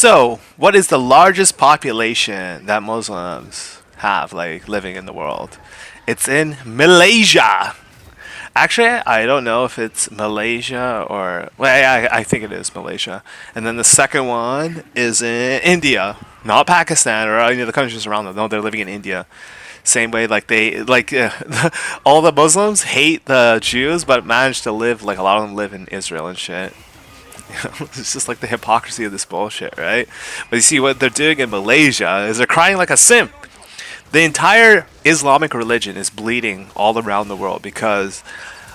So, what is the largest population that Muslims have, like, living in the world? It's in Malaysia. Actually, I don't know if it's Malaysia or. Well, I think it is Malaysia. And then the second one is in India. Not Pakistan or any of the countries around them. No, they're living in India. Same way, like all the Muslims hate the Jews, but manage to live like a lot of them live in Israel and shit. It's just like the hypocrisy of this bullshit, right? But you see what they're doing in Malaysia is they're crying like a simp. The entire Islamic religion is bleeding all around the world because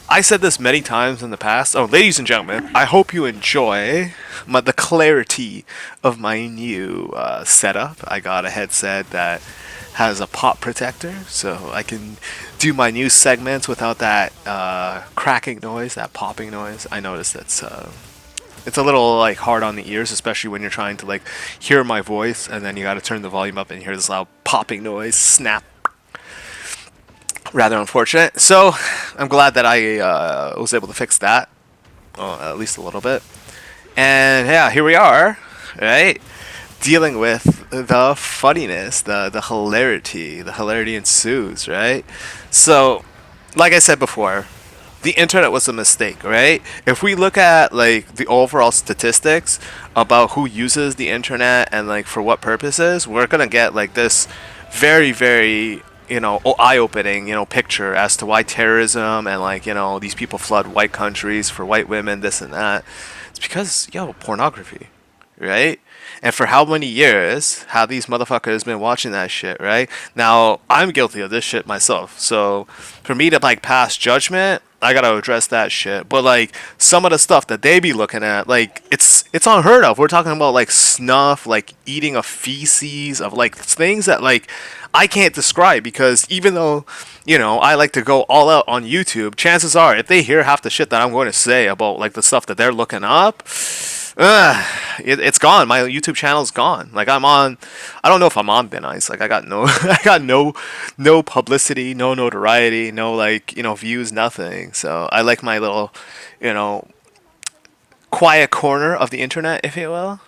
I said this many times in the past. Oh, ladies and gentlemen, I hope you enjoy the clarity of my new setup. I got a headset that has a pop protector, so I can do my new segments without that cracking noise, that popping noise. I noticed it's a little like hard on the ears, especially when you're trying to like hear my voice, and then you got to turn the volume up and hear this loud popping noise, snap. Rather unfortunate. So I'm glad that I was able to fix that, at least a little bit. And yeah, here we are, right? Dealing with the funniness, the hilarity. The hilarity ensues, right? So, like I said before, the internet was a mistake, right? If we look at like the overall statistics about who uses the internet and like for what purposes, we're gonna get like this very, very eye-opening picture as to why terrorism and like these people flood white countries for white women, this and that. It's because pornography, right? And for how many years have these motherfuckers been watching that shit, right? Now, I'm guilty of this shit myself. So, for me to, like, pass judgment, I gotta address that shit. But, like, some of the stuff that they be looking at, like, it's unheard of. We're talking about, like, snuff, like, eating of feces, of, like, things that, like, I can't describe because even though, I like to go all out on YouTube, chances are, if they hear half the shit that I'm going to say about, like, the stuff that they're looking up, it's gone. My YouTube channel's gone. Like I don't know if I'm on Thin Ice. Like I got no, I got no publicity, no notoriety, no like views, nothing. So I like my little, you know, quiet corner of the internet, if you will.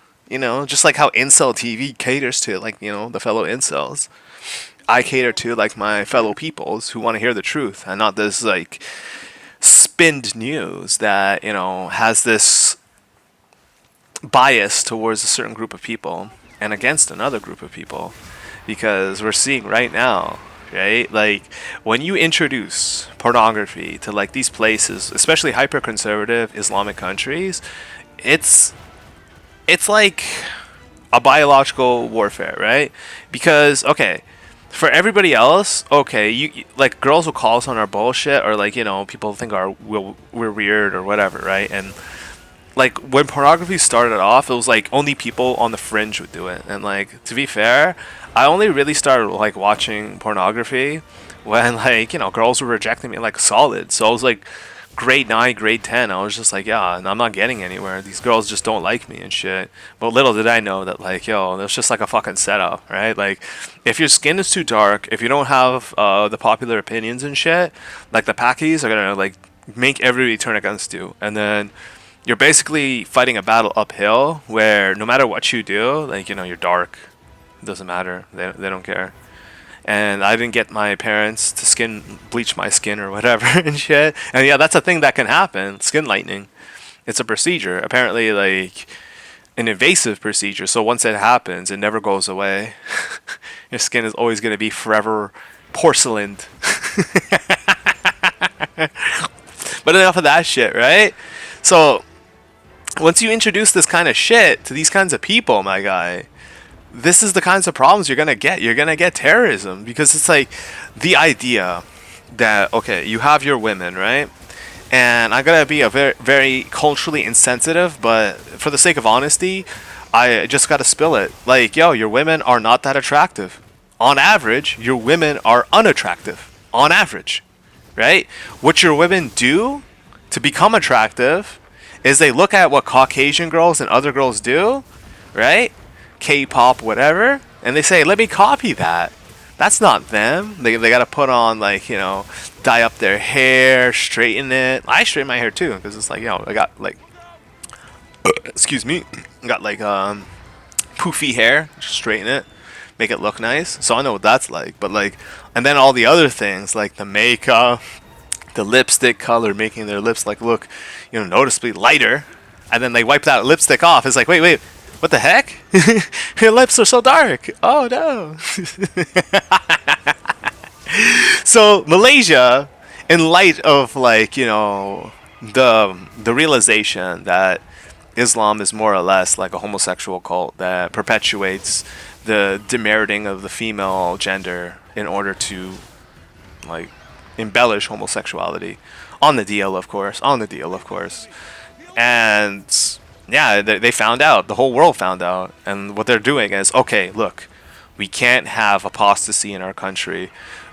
Just like how Incel TV caters to like the fellow incels. I cater to like my fellow peoples who want to hear the truth and not this like spinned news that has this bias towards a certain group of people and against another group of people, because we're seeing right now, right, like when you introduce pornography to like these places, especially hyper conservative Islamic countries, it's like a biological warfare, right? Because okay, for everybody else, okay, you like girls will call us on our bullshit, or like people think we're weird or whatever, right? And like when pornography started off, it was like only people on the fringe would do it. And like to be fair, I only really started like watching pornography when like girls were rejecting me like solid. So I was like grade 9, grade 10. I was just like, yeah, I'm not getting anywhere. These girls just don't like me and shit. But little did I know that like that's just like a fucking setup, right? Like if your skin is too dark, if you don't have the popular opinions and shit, like the Pakis are gonna like make everybody turn against you, and then you're basically fighting a battle uphill where no matter what you do, like you're dark. It doesn't matter. They don't care. And I didn't get my parents to bleach my skin or whatever and shit. And yeah, that's a thing that can happen. Skin lightening. It's a procedure. Apparently, like an invasive procedure. So once it happens, it never goes away. Your skin is always going to be forever porcelained. But enough of that shit, right? So once you introduce this kind of shit to these kinds of people, my guy, this is the kinds of problems you're gonna get. You're gonna get terrorism because it's like the idea that okay, you have your women, right? And I'm gonna be a very, very culturally insensitive, but for the sake of honesty, I just gotta spill it. Like, yo, your women are not that attractive. On average, your women are unattractive. On average, right? What your women do to become attractive is they look at what Caucasian girls and other girls do, right? K-pop, whatever, and they say, let me copy that. That's not them. They gotta put on like, dye up their hair, straighten it. I straighten my hair too, because it's like, I got like, excuse me, got like, poofy hair, just straighten it, make it look nice. So I know what that's like. But like, and then all the other things like the makeup, the lipstick color, making their lips like look, noticeably lighter, and then they wipe that lipstick off. It's like, wait, what the heck? Your lips are so dark. Oh no. So Malaysia, in light of like the realization that Islam is more or less like a homosexual cult that perpetuates the demeriting of the female gender in order to like embellish homosexuality on the DL, of course, and yeah, they found out, the whole world found out, and what they're doing is, okay, look, we can't have apostasy in our country.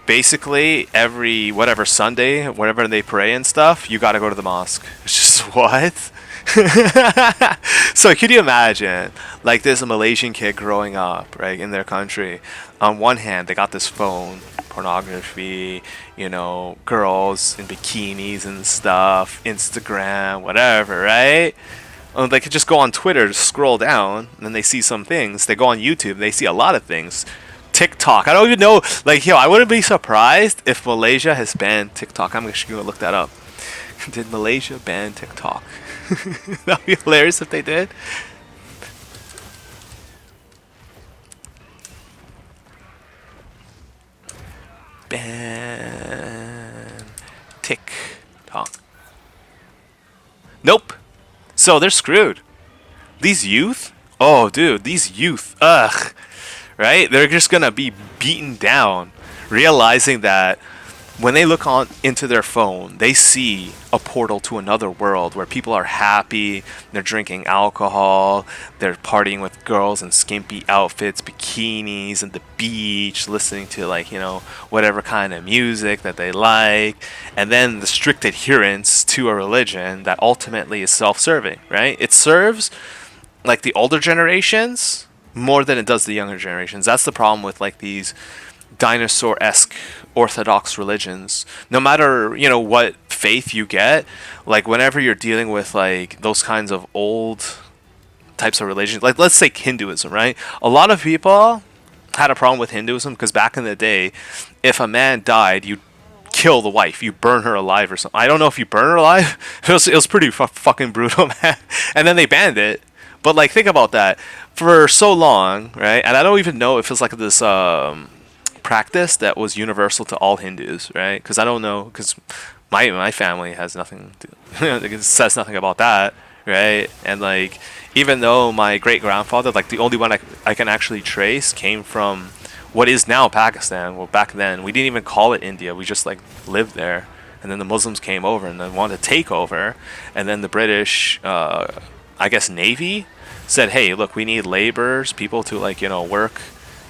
Basically, every whatever Sunday, whenever they pray and stuff, you got to go to the mosque. It's just what? So could you imagine, like this Malaysian kid growing up, right, in their country? On one hand, they got this phone, pornography, girls in bikinis and stuff, Instagram, whatever, right? They could just go on Twitter, scroll down, and then they see some things. They go on YouTube, they see a lot of things. TikTok, I don't even know, like, I wouldn't be surprised if Malaysia has banned TikTok. I'm actually going to look that up. Did Malaysia ban TikTok? That would be hilarious if they did. Ban TikTok. Nope. So they're screwed. These youth? Oh, dude, these youth. Ugh. Right? They're just gonna be beaten down, realizing that when they look on into their phone, they see a portal to another world where people are happy, they're drinking alcohol, they're partying with girls in skimpy outfits, bikinis, and the beach, listening to whatever kind of music that they like, and then the strict adherence to a religion that ultimately is self-serving, right? It serves like the older generations more than it does the younger generations. That's the problem with like these dinosaur-esque orthodox religions. No matter what faith you get, like whenever you're dealing with like those kinds of old types of religions, like let's say Hinduism, right? A lot of people had a problem with Hinduism because back in the day, if a man died, you kill the wife, you burn her alive or something. I don't know if you burn her alive. It was pretty fucking brutal, man. And then they banned it. But like, think about that. For so long, right? And I don't even know if it's like this practice that was universal to all Hindus, right? Because I don't know, because my family has nothing to, it says nothing about that, right? And like, even though my great grandfather, like the only one I can actually trace, came from what is now Pakistan. Well, back then we didn't even call it India. We just like lived there, and then the Muslims came over and then wanted to take over, and then the British, I guess Navy, said, hey, look, we need laborers, people to like work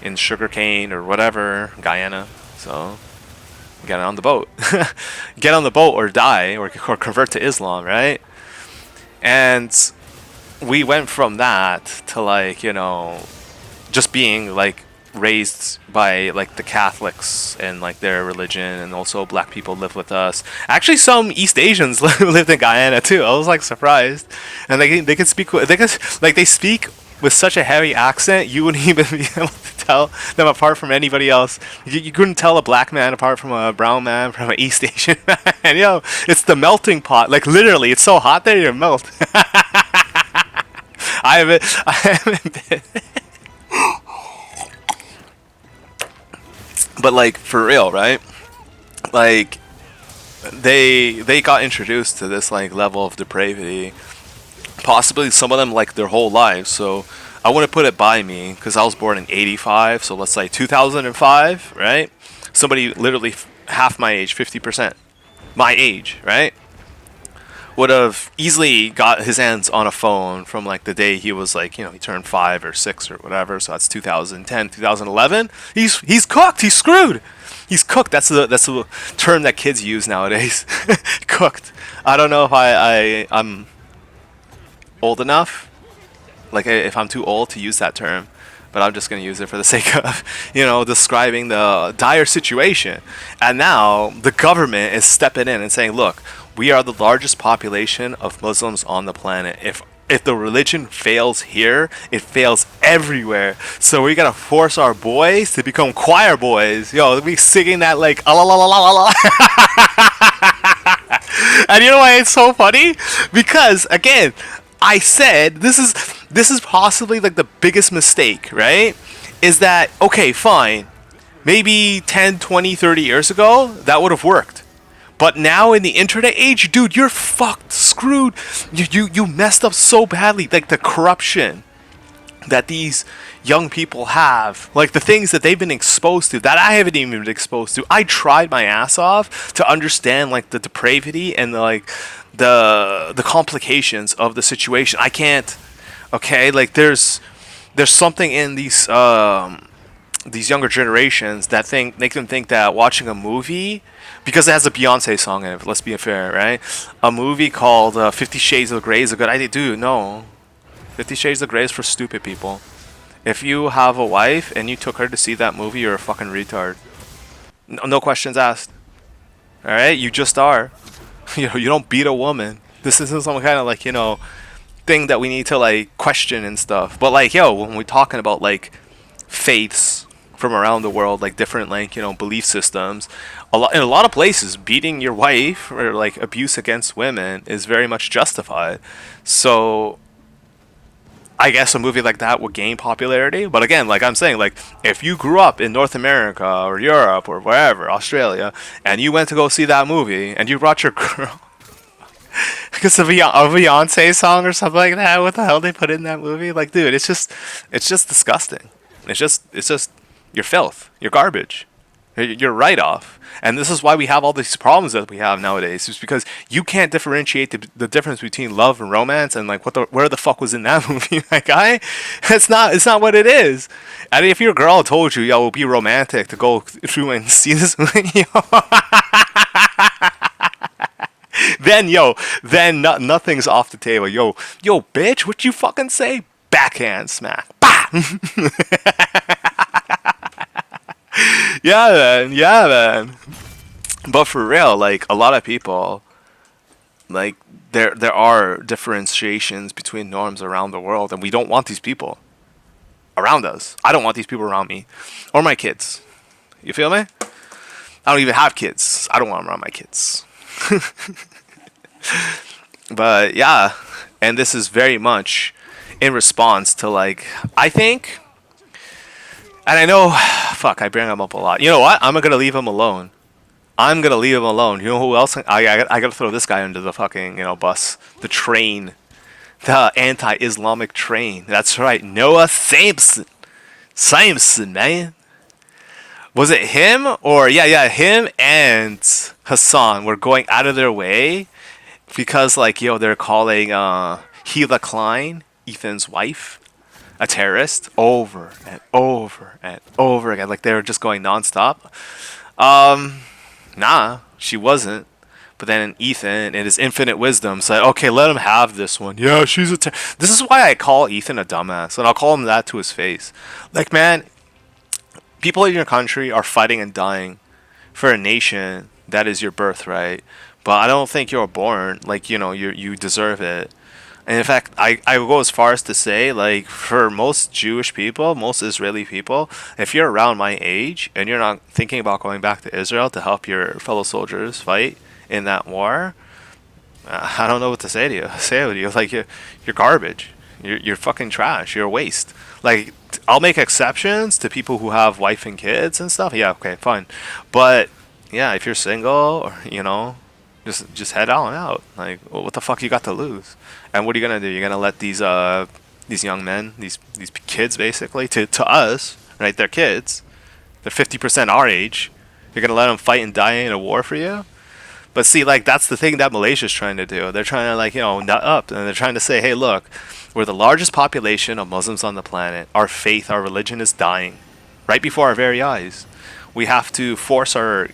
in sugarcane or whatever, Guyana. So get on the boat. Get on the boat or die or convert to Islam, right? And we went from that to like, just being like raised by like the Catholics and like their religion, and also black people live with us. Actually, some East Asians lived in Guyana too. I was like surprised, and they could speak. They speak with such a heavy accent, you wouldn't even be able to tell them apart from anybody else. You couldn't tell a black man apart from a brown man, from an East Asian man. It's the melting pot. Like literally, it's so hot there you melt. I haven't been. But like for real, right? Like they got introduced to this like level of depravity, possibly some of them like their whole lives. So I want to put it by me because I was born in '85. So let's say 2005, right? Somebody literally half my age, 50% my age, right? Would have easily got his hands on a phone from like the day he was like, he turned 5 or 6 or whatever. So that's 2010, 2011. He's cooked. He's screwed. He's cooked. That's the term that kids use nowadays. Cooked. I don't know if I'm old enough, like if I'm too old to use that term, but I'm just going to use it for the sake of, describing the dire situation. And now the government is stepping in and saying, look, we are the largest population of Muslims on the planet. If if the religion fails here, it fails everywhere. So we gotta force our boys to become choir boys. Yo, we singing that like la la la la la la. And you know why it's so funny? Because again, I said this is possibly like the biggest mistake, right? Is that okay, fine. Maybe 10, 20, 30 years ago, that would have worked. But now in the internet age, dude, you're fucked, screwed. You messed up so badly. Like the corruption that these young people have, like the things that they've been exposed to that I haven't even been exposed to. I tried my ass off to understand like the depravity and the complications of the situation. I can't. Okay, like there's something in these younger generations that think make them think that watching a movie, because it has a Beyonce song in it. Let's be fair, right? A movie called 50 Shades of Grey is a good idea. Dude, no. 50 Shades of Grey is for stupid people. If you have a wife and you took her to see that movie, you're a fucking retard. No questions asked. All right, you just are. You don't beat a woman. This isn't some kind of like thing that we need to like question and stuff. But like when we're talking about like faiths from around the world, like different like belief systems, in a lot of places beating your wife or like abuse against women is very much justified. So I guess a movie like that would gain popularity. But again, like I'm saying, like if you grew up in North America or Europe or wherever, Australia, and you went to go see that movie and you brought your girl because of a Beyonce song or something like that, what the hell they put in that movie? Like, dude, it's just disgusting. It's just you're filth. You're garbage. You're right off. And this is why we have all these problems that we have nowadays. It's because you can't differentiate the difference between love and romance and like where the fuck was in that movie, my guy. It's not what it is. And if your girl told you, yo, it would be romantic to go through and see this movie, then nothing's off the table. Yo, bitch, what you fucking say? Backhand smack. Bah! Yeah, man. But for real, like a lot of people, like there are differentiations between norms around the world, and we don't want these people around us. I don't want these people around me or my kids. You feel me? I don't even have kids. I don't want them around my kids. But yeah, and this is very much in response to like I think, and I know, fuck, I bring him up a lot. You know what? I'm gonna leave him alone. I'm gonna leave him alone. You know who else? I gotta throw this guy under the fucking bus, the train, the anti-Islamic train. That's right, Noah Sampson. Sampson, man. Was it him or him and Hassan were going out of their way because like they're calling Hila Klein, Ethan's wife, a terrorist over and over and over again. Like they were just going nonstop. Nah, she wasn't. But then Ethan, in his infinite wisdom, said, "Okay, let him have this one. Yeah, she's a. This is why I call Ethan a dumbass, and I'll call him that to his face. Like, man, people in your country are fighting and dying for a nation that is your birthright. But I don't think you're born like you deserve it. And in fact, I would go as far as to say, like, for most Jewish people, most Israeli people, if you're around my age and you're not thinking about going back to Israel to help your fellow soldiers fight in that war, I don't know what to say to you. Say to you, like, you're garbage. You're fucking trash. You're a waste. Like, I'll make exceptions to people who have wife and kids and stuff. Yeah, okay, fine. But yeah, if you're single or just head on out. Like, well, what the fuck you got to lose? And what are you gonna do? You're gonna let these young men, these kids, basically, to us, right? They're kids. They're 50% our age. You're gonna let them fight and die in a war for you? But see, like that's the thing that Malaysia's trying to do. They're trying to nut up, and they're trying to say, hey, look, we're the largest population of Muslims on the planet. Our faith, our religion is dying, right before our very eyes. We have to force our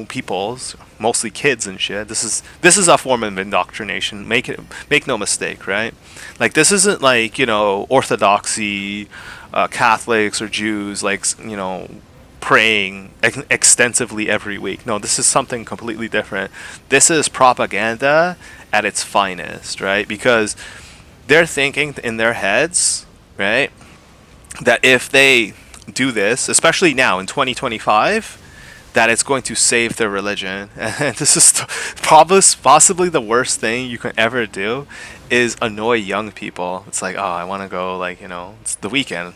peoples, mostly kids and shit. This is a form of indoctrination. Make no mistake, right? Like this isn't like Orthodoxy, Catholics or Jews like praying extensively every week. No, this is something completely different. This is propaganda at its finest, right? Because they're thinking in their heads, right, that if they do this, especially now in 2025, that it's going to save their religion. And this is probably possibly the worst thing you can ever do is annoy young people. It's like, oh, I want to go, like, it's the weekend.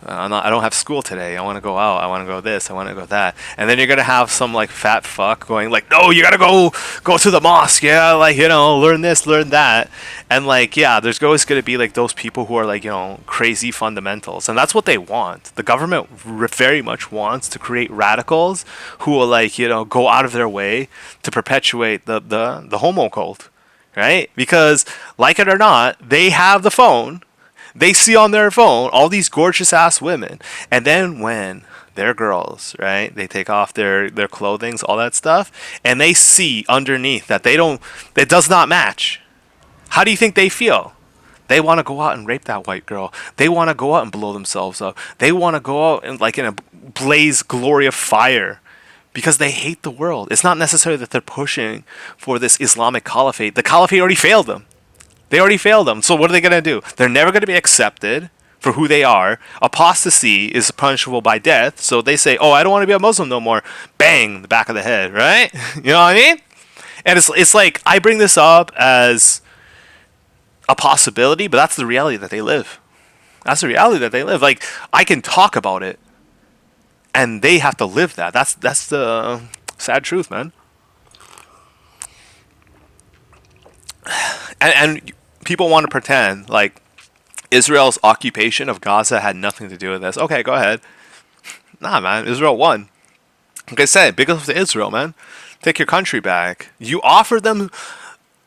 I don't have school today. I want to go out. I want to go this. I want to go that. And then you're gonna have some like fat fuck going like, no, you gotta go to the mosque. Yeah, like learn this, learn that. And like, yeah, there's always gonna be like those people who are like crazy fundamentals, and that's what they want. The government very much wants to create radicals who will like go out of their way to perpetuate the homo cult, right? Because like it or not, they have the phone, they see on their phone all these gorgeous ass women, and then when they're girls, right, they take off their clothing, all that stuff, and they see underneath that it does not match. How do you think they feel? They want to go out and rape that white girl. They want to go out and blow themselves up. They want to go out and like in a blaze glory of fire because they hate the world. It's not necessarily that they're pushing for this Islamic caliphate. The caliphate already failed them. They already failed them. So what are they going to do? They're never going to be accepted for who they are. Apostasy is punishable by death. So they say, oh, I don't want to be a Muslim no more. Bang, the back of the head, right? You know what I mean? And it's like, I bring this up as a possibility, but that's the reality that they live. That's the reality that they live. Like, I can talk about it, and they have to live that. That's the sad truth, man. And people want to pretend like Israel's occupation of Gaza had nothing to do with this. Okay, go ahead. Nah, man, Israel won. Like I said, big up to Israel, man. Take your country back. You offer them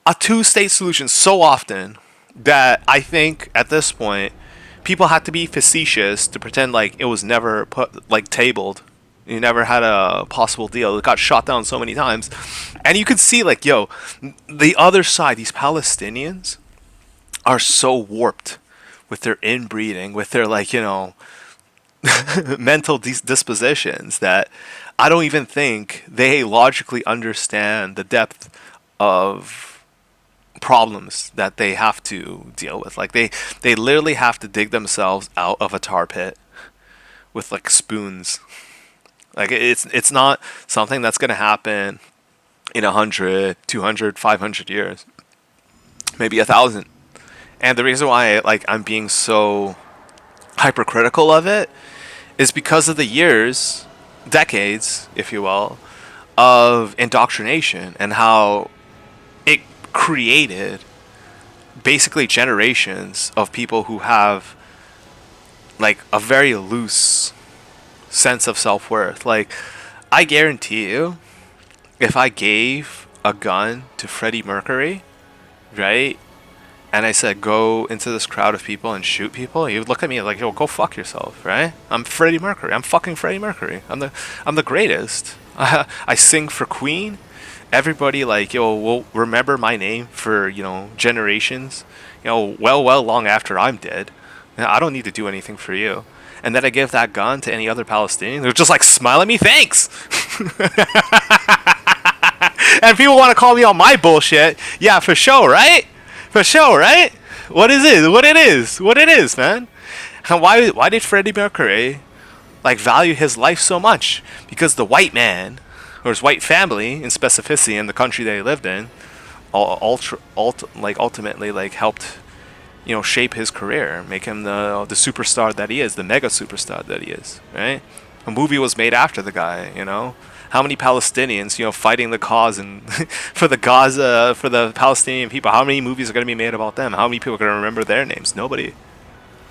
a two-state solution so often that I think at this point people had to be facetious to pretend like it was never tabled. You never had a possible deal. It got shot down so many times. And you could see like, yo, the other side, these Palestinians are so warped with their inbreeding, with their like, mental dispositions that I don't even think they logically understand the depth of problems that they have to deal with. Like they literally have to dig themselves out of a tar pit with like spoons. Like it's not something that's going to happen in 100, 200, 500 years, maybe 1,000. And the reason why like I'm being so hypercritical of it is because of the years, decades, if you will, of indoctrination and how it created basically generations of people who have like a very loose sense of self-worth. Like, I guarantee you, if I gave a gun to Freddie Mercury, right, and I said, go into this crowd of people and shoot people, he would look at me like, yo, go fuck yourself, right? I'm Freddie Mercury. I'm fucking Freddie Mercury. I'm the greatest. I sing for Queen. Everybody like, yo, will remember my name for, generations, well long after I'm dead. I don't need to do anything for you. And then I give that gun to any other Palestinian, they're just like, smile at me, thanks. And people want to call me on my bullshit. Yeah, for sure, right? For sure, right? What is it? What it is, man. And why did Freddie Mercury like value his life so much? Because the white man, or his white family in specificity in the country that he lived in, ultimately like helped shape his career, make him the superstar that he is, the mega superstar that he is, right? A movie was made after the guy, How many Palestinians, fighting the cause and for the Gaza, for the Palestinian people, how many movies are going to be made about them? How many people are going to remember their names? Nobody.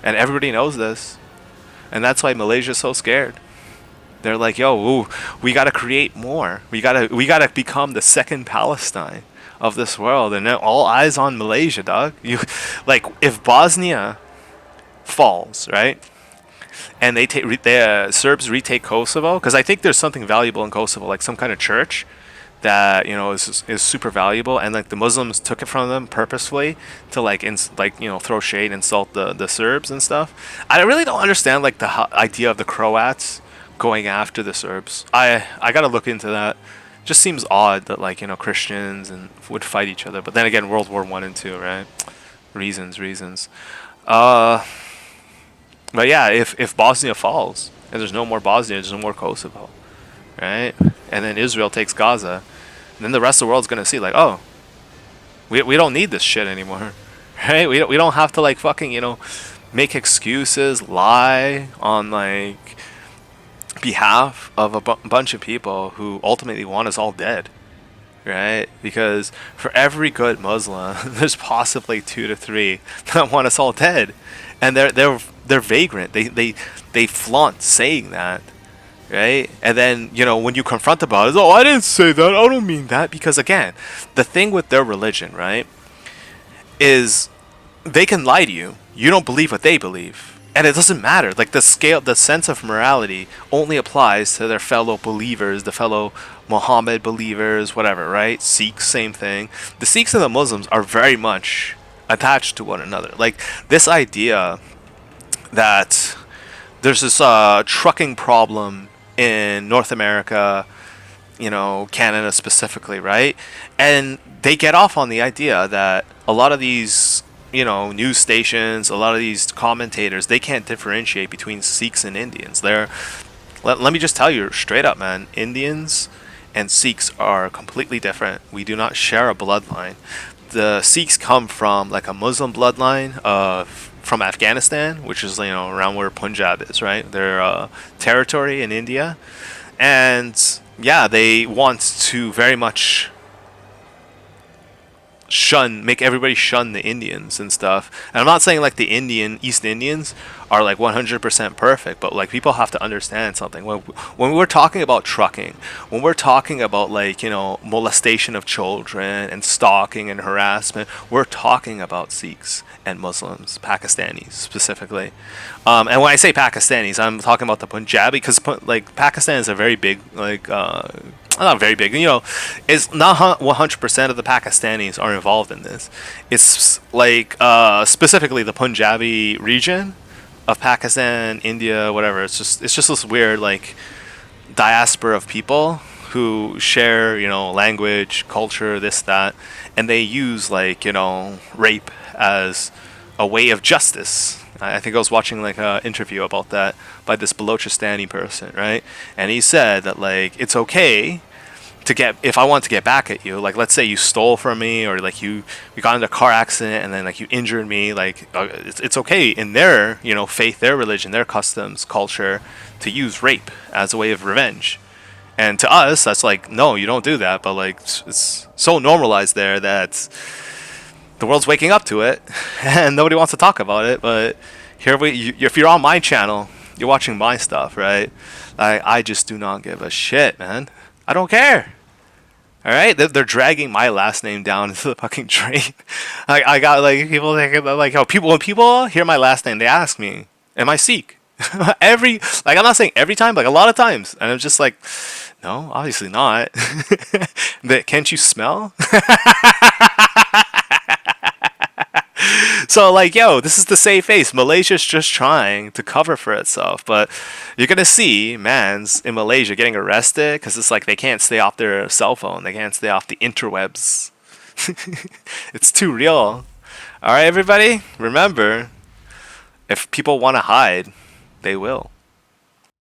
And everybody knows this. And that's why Malaysia is so scared. They're like, yo, ooh, we got to create more. We got to become the second Palestine of this world, and all eyes on Malaysia, dog. You like, if Bosnia falls, right, and the Serbs retake Kosovo, because I think there's something valuable in Kosovo, like some kind of church that is super valuable, and like the Muslims took it from them purposefully to throw shade, insult the Serbs and stuff. I really don't understand like the idea of the Croats going after the Serbs. I gotta look into that. Just seems odd that Christians and would fight each other, but then again, World War I and II, right? reasons. Uh, but yeah, if Bosnia falls and there's no more Bosnia, there's no more Kosovo, right? And then Israel takes Gaza, and then the rest of the world's gonna see like, oh, we don't need this shit anymore, right? We don't have to like fucking make excuses, lie on like behalf of a bunch of people who ultimately want us all dead, right? Because for every good Muslim, there's possibly two to three that want us all dead, and they're vagrant. They flaunt saying that, right? And then when you confront about it, oh, I didn't say that. I don't mean that. Because again, the thing with their religion, right, is they can lie to you. You don't believe what they believe. And it doesn't matter. Like the sense of morality only applies to their fellow believers, the fellow Muhammad believers, whatever, right? Sikhs, same thing. The Sikhs and the Muslims are very much attached to one another. Like this idea that there's this trucking problem in North America, Canada specifically, right? And they get off on the idea that a lot of these, news stations, a lot of these commentators, they can't differentiate between Sikhs and Indians. Let me just tell you straight up, man, Indians and Sikhs are completely different. We do not share a bloodline. The Sikhs come from like a Muslim bloodline from Afghanistan, which is around where Punjab is, right? Their territory in India, and yeah, they want to very much make everybody shun the Indians and stuff. And I'm not saying like the East Indians are like 100% perfect, but like people have to understand something. When we're talking about trucking, when we're talking about like, molestation of children and stalking and harassment, we're talking about Sikhs and Muslims, Pakistanis specifically. And when I say Pakistanis, I'm talking about the Punjabi, because like Pakistan is a very big like not very big, it's not 100% of the Pakistanis are involved in this. It's like specifically the Punjabi region of Pakistan, India, whatever. It's just this weird like diaspora of people who share, language, culture, this, that, and they use like, rape as a way of justice. I think I was watching like an interview about that by this Balochistan person, right? And he said that like it's okay to if I want to get back at you, like let's say you stole from me, or like we got into a car accident and then like you injured me, like it's okay in their faith, their religion, their customs, culture, to use rape as a way of revenge. And to us, that's like, no, you don't do that. But like it's so normalized there that the world's waking up to it, and nobody wants to talk about it. But if you're on my channel, you're watching my stuff, right? I just do not give a shit, man. I don't care. All right, they're dragging my last name down into the fucking drain. I got like people thinking like when people hear my last name, they ask me, "Am I Sikh?" I'm not saying every time, but like a lot of times, and I'm just like, no, obviously not. Can't you smell? So like, yo, this is the safe face. Malaysia's just trying to cover for itself, but you're gonna see mans in Malaysia getting arrested because it's like they can't stay off their cell phone, they can't stay off the interwebs. It's too real. All right, everybody, remember, if people want to hide, they will.